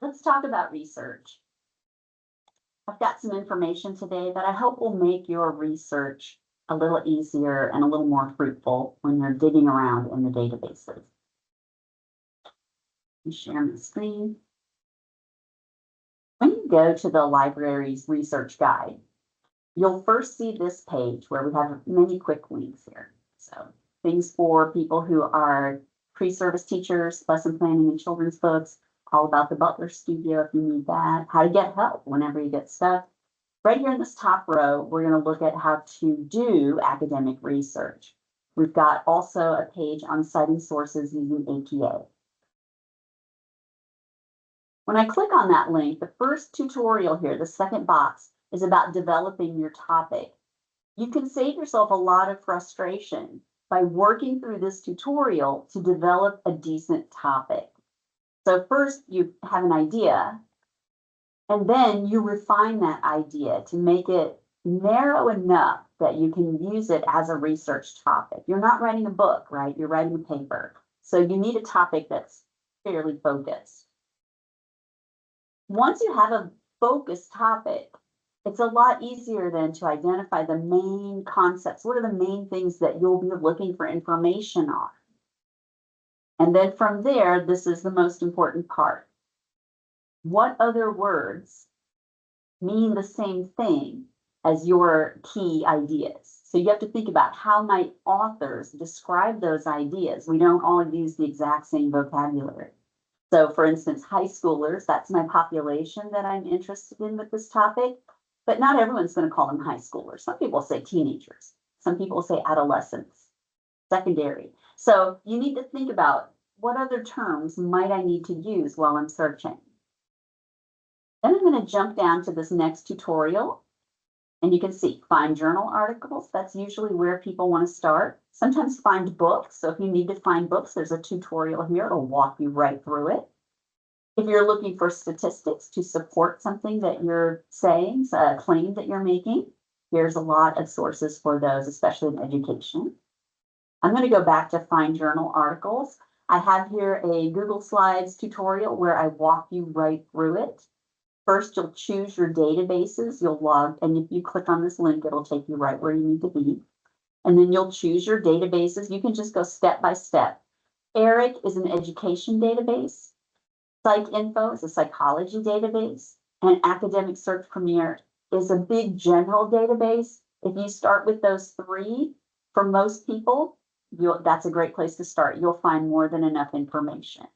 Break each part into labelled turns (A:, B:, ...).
A: Let's talk about research. I've got some information today that I hope will make your research a little easier and a little more fruitful when you're digging around in the databases. Let me share my screen. When you go to the library's research guide, you'll first see this page where we have many quick links here. So things for people who are pre-service teachers, lesson planning and children's books, all about the Butler Studio if you need that, how to get help whenever you get stuck. Right here in this top row, we're going to look at how to do academic research. We've got also a page on citing sources using APA. When I click on that link, the first tutorial here, the second box, is about developing your topic. You can save yourself a lot of frustration by working through this tutorial to develop a decent topic. So first you have an idea, and then you refine that idea to make it narrow enough that you can use it as a research topic. You're not writing a book, right? You're writing a paper. So you need a topic that's fairly focused. Once you have a focused topic, it's a lot easier then to identify the main concepts. What are the main things that you'll be looking for information on? And then from there, this is the most important part. What other words mean the same thing as your key ideas? So you have to think about how might authors describe those ideas. We don't all use the exact same vocabulary. So for instance, high schoolers, that's my population that I'm interested in with this topic, but not everyone's going to call them high schoolers. Some people say teenagers. Some people say adolescents, secondary. So you need to think about what other terms might I need to use while I'm searching. Then I'm going to jump down to this next tutorial. And you can see find journal articles. That's usually where people want to start. Sometimes find books. So if you need to find books, there's a tutorial here. It'll walk you right through it. If you're looking for statistics to support something that you're saying, a claim that you're making, here's a lot of sources for those, especially in education. I'm going to go back to find journal articles. I have here a Google Slides tutorial where I walk you right through it. First, you'll choose your databases, you'll log, and if you click on this link, it'll take you right where you need to be. And then you'll choose your databases. You can just go step by step. ERIC is an education database. PsycInfo is a psychology database. And Academic Search Premier is a big general database. If you start with those three, for most people, that's a great place to start. You'll find more than enough information.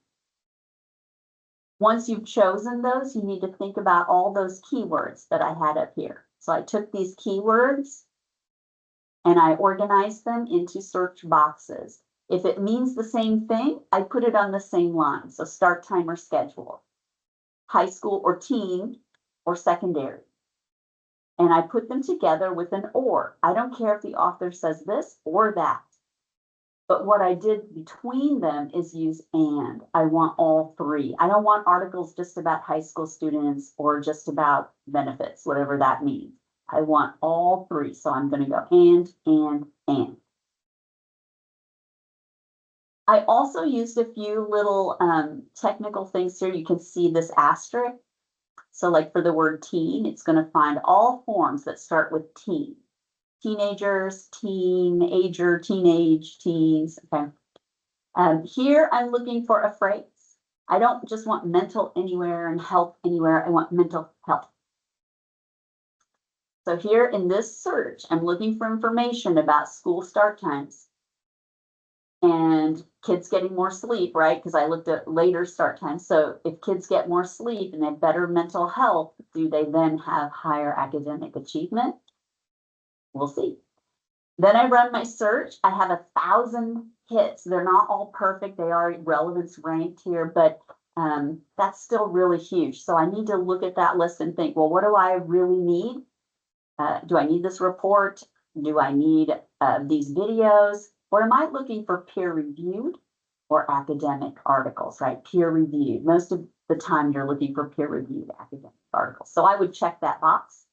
A: Once you've chosen those, you need to think about all those keywords that I had up here. So I took these keywords and I organized them into search boxes. If it means the same thing, I put it on the same line. So start time or schedule, high school or teen or secondary. And I put them together with an or. I don't care if the author says this or that. But what I did between them is use and. I want all three. I don't want articles just about high school students or just about benefits, whatever that means. I want all three. So I'm going to go and. I also used a few little technical things here. You can see this asterisk. So like for the word teen, it's going to find all forms that start with teen. Teenagers, teenager, teenage, teens, okay. Here I'm looking for a phrase. I don't just want mental anywhere and health anywhere. I want mental health. So here in this search, I'm looking for information about school start times and kids getting more sleep, right? Because I looked at later start times. So if kids get more sleep and they have better mental health, do they then have higher academic achievement? We'll see. Then I run my search. I have 1,000 hits. They're not all perfect. They are relevance ranked here, but that's still really huge. So I need to look at that list and think, well, what do I really need? Do I need this report? Do I need these videos? Or am I looking for peer-reviewed or academic articles, right? Peer-reviewed. Most of the time you're looking for peer-reviewed academic articles. So I would check that box.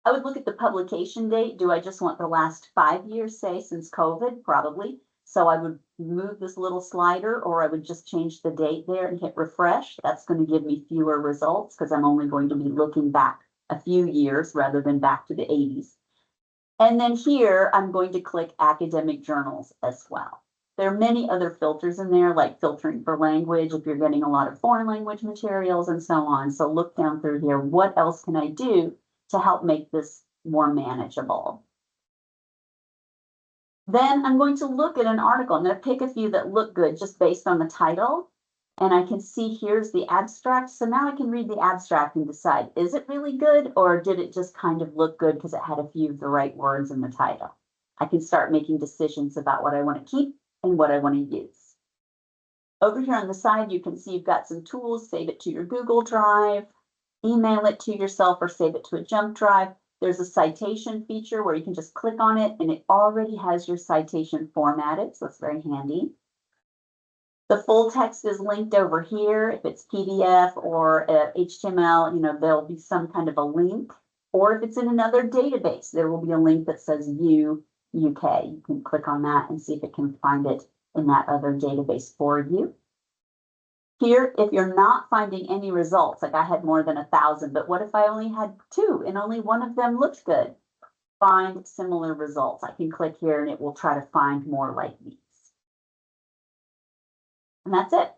A: I would look at the publication date. Do I just want the last 5 years, say, since COVID? Probably. So I would move this little slider, or I would just change the date there and hit refresh. That's going to give me fewer results because I'm only going to be looking back a few years rather than back to the 80s. And then here, I'm going to click academic journals as well. There are many other filters in there, like filtering for language, if you're getting a lot of foreign language materials and so on. So look down through here, what else can I do to help make this more manageable? Then I'm going to look at an article. I'm going to pick a few that look good just based on the title. And I can see here's the abstract. So now I can read the abstract and decide, is it really good, or did it just kind of look good because it had a few of the right words in the title? I can start making decisions about what I want to keep and what I want to use. Over here on the side, you can see you've got some tools. Save it to your Google Drive, email it to yourself, or save it to a jump drive. There's a citation feature where you can just click on it and it already has your citation formatted, so it's very handy. The full text is linked over here. If it's PDF or HTML, there'll be some kind of a link. Or if it's in another database, there will be a link that says View UK. You can click on that and see if it can find it in that other database for you. Here, if you're not finding any results, like I had more than 1,000, but what if I only had 2 and only one of them looked good? Find similar results. I can click here and it will try to find more like these. And that's it.